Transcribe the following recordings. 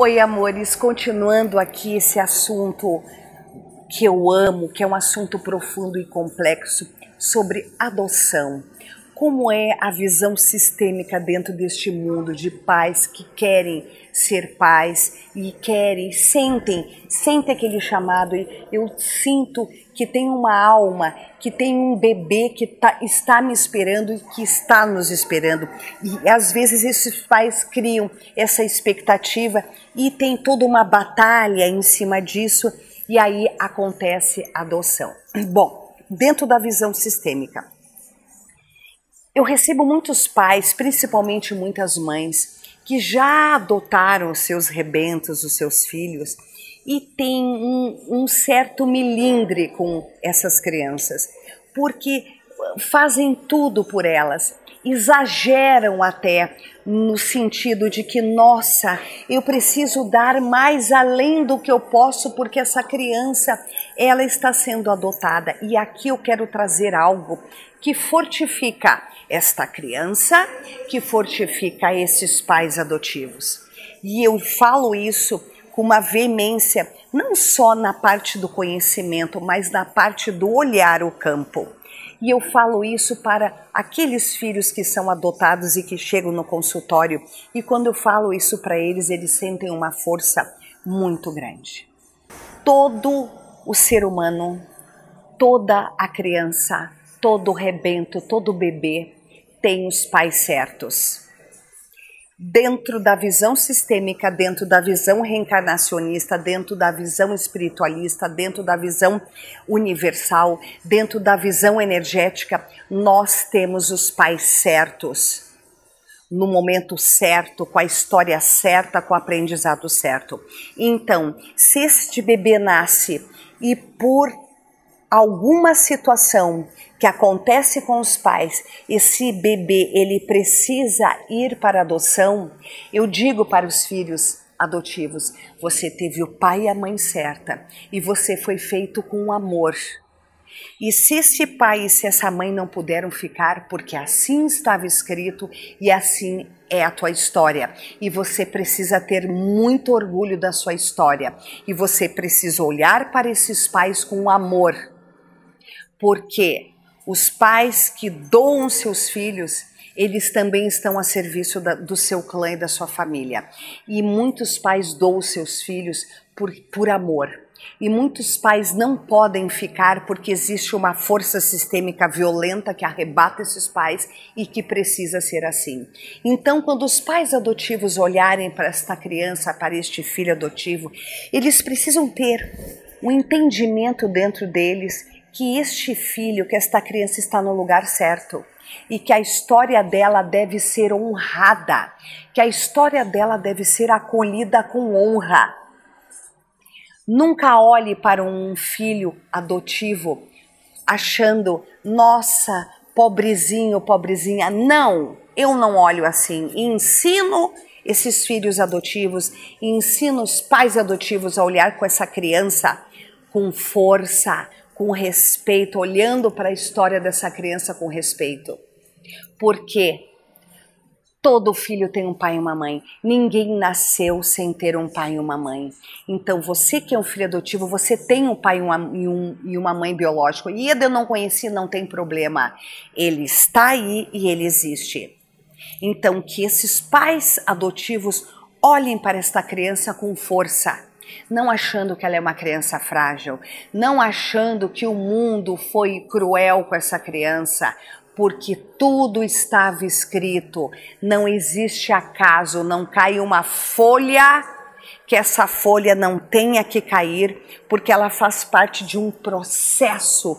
Oi, amores, continuando aqui esse assunto que eu amo, que é um assunto profundo e complexo, sobre adoção. Como é a visão sistêmica dentro deste mundo de pais que querem ser pais e sentem aquele chamado. E eu sinto que tem uma alma, que tem um bebê que está me esperando e que está nos esperando. E às vezes esses pais criam essa expectativa e tem toda uma batalha em cima disso e aí acontece a adoção. Bom, dentro da visão sistêmica, eu recebo muitos pais, principalmente muitas mães, que já adotaram os seus rebentos, os seus filhos, e tem um certo melindre com essas crianças, porque fazem tudo por elas, exageram até no sentido de que, nossa, eu preciso dar mais além do que eu posso porque essa criança, ela está sendo adotada. E aqui eu quero trazer algo que fortifica esta criança, que fortifica esses pais adotivos. E eu falo isso com uma veemência, não só na parte do conhecimento, mas na parte do olhar o campo. E eu falo isso para aqueles filhos que são adotados e que chegam no consultório. E quando eu falo isso para eles, eles sentem uma força muito grande. Todo o ser humano, toda a criança, todo o rebento, todo o bebê tem os pais certos. Dentro da visão sistêmica, dentro da visão reencarnacionista, dentro da visão espiritualista, dentro da visão universal, dentro da visão energética, nós temos os pais certos, no momento certo, com a história certa, com o aprendizado certo. Então, se este bebê nasce e por alguma situação que acontece com os pais, esse bebê ele precisa ir para adoção, eu digo para os filhos adotivos, você teve o pai e a mãe certa e você foi feito com amor. E se esse pai e se essa mãe não puderam ficar, porque assim estava escrito e assim é a tua história. E você precisa ter muito orgulho da sua história. E você precisa olhar para esses pais com amor. Porque os pais que doam seus filhos, eles também estão a serviço do seu clã e da sua família. E muitos pais doam seus filhos por amor. E muitos pais não podem ficar porque existe uma força sistêmica violenta que arrebata esses pais e que precisa ser assim. Então, quando os pais adotivos olharem para esta criança, para este filho adotivo, eles precisam ter um entendimento dentro deles que este filho, que esta criança está no lugar certo e que a história dela deve ser honrada, que a história dela deve ser acolhida com honra. Nunca olhe para um filho adotivo achando, nossa, pobrezinho, pobrezinha. Não, eu não olho assim. E ensino esses filhos adotivos, ensino os pais adotivos a olhar com essa criança com força, com respeito, olhando para a história dessa criança com respeito. Porque todo filho tem um pai e uma mãe. Ninguém nasceu sem ter um pai e uma mãe. Então, você que é um filho adotivo, você tem um pai e uma mãe biológico. E eu não conheci, não tem problema. Ele está aí e ele existe. Então, que esses pais adotivos olhem para esta criança com força. Não achando que ela é uma criança frágil. Não achando que o mundo foi cruel com essa criança. Porque tudo estava escrito, não existe acaso, não cai uma folha, que essa folha não tenha que cair, porque ela faz parte de um processo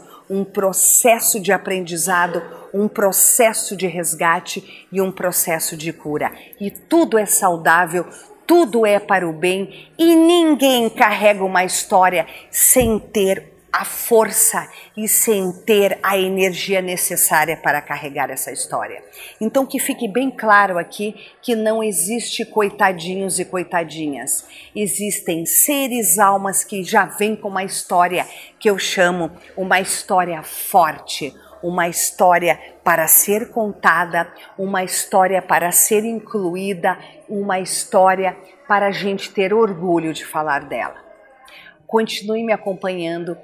de aprendizado, um processo de resgate e um processo de cura. E tudo é saudável, tudo é para o bem e ninguém carrega uma história sem ter a força e sem ter a energia necessária para carregar essa história. Então que fique bem claro aqui que não existe coitadinhos e coitadinhas. Existem seres, almas que já vêm com uma história que eu chamo uma história forte, uma história para ser contada, uma história para ser incluída, uma história para a gente ter orgulho de falar dela. Continue me acompanhando,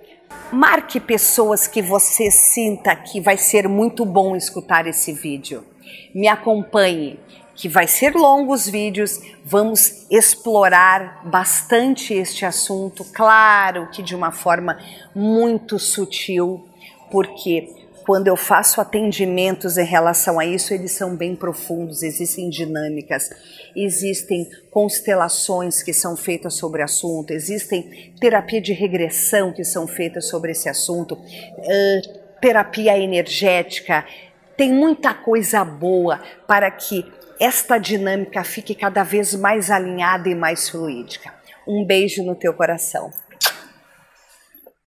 marque pessoas que você sinta que vai ser muito bom escutar esse vídeo. Me acompanhe, que vai ser longo os vídeos, vamos explorar bastante este assunto, claro que de uma forma muito sutil, porque quando eu faço atendimentos em relação a isso, eles são bem profundos, existem dinâmicas, existem constelações que são feitas sobre o assunto, existem terapia de regressão que são feitas sobre esse assunto, terapia energética, tem muita coisa boa para que esta dinâmica fique cada vez mais alinhada e mais fluídica. Um beijo no teu coração.